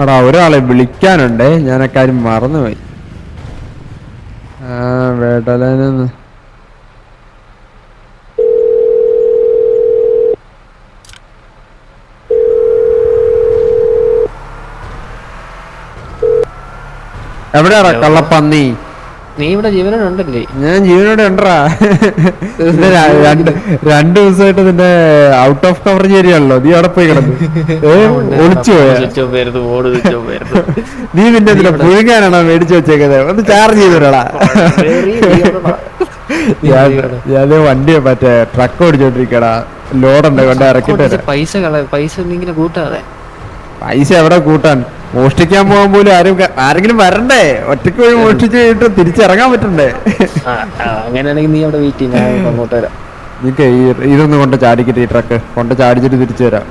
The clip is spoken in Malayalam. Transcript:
എടാ ഒരാളെ വിളിക്കാനുണ്ടേ, ഞാൻ അക്കാര്യം മറന്നുപോയി. വേട്ടലന് എവിടെയാടാ കള്ളപ്പന്നി? നീ ഇവിടെ ജീവനോടെ ഉണ്ടല്ലേ? ഞാൻ ജീവനോടെ ഉണ്ടറാ. രണ്ടു ദിവസമായിട്ട് നിന്റെ ഔട്ട് ഓഫ് കവറേജ് ഏരിയയാണല്ലോ, നീ അവിടെ പോയി കിടന്നു ഒളിച്ചു പോയാ. നീ പിന്നെ എന്തിനാ പുഴുങ്ങാനാണോ മേടിച്ചു വെച്ചേക്കുന്നത്? ഒന്ന് ചാർജ് ചെയ്തോടാ. ഞാൻ വണ്ടി മറ്റേ ട്രക്ക് ഓടിച്ചോണ്ടിരിക്കടാ, ലോഡുണ്ട് കൊണ്ട് ഇറക്കിട്ട്. പൈസ എവിടെ കൂട്ടാൻ? മോഷ്ടിക്കാൻ പോകാൻ പോലും ആരെങ്കിലും വരണ്ടേ? ഒറ്റയ്ക്ക് പോയി മോഷ്ടിച്ച് കഴിഞ്ഞിട്ട് തിരിച്ചിറങ്ങാൻ പറ്റണ്ടേ? അങ്ങനെയാണെങ്കിൽ നീ അവിടെ വെയിറ്റ് ചെയ്യും, അങ്ങോട്ട് വരാം. നിനക്ക് ഇതൊന്നും കൊണ്ട് ചാടിക്കിട്ട്, ഈ ട്രക്ക് കൊണ്ട് ചാടിച്ചിട്ട് തിരിച്ചു വരാം.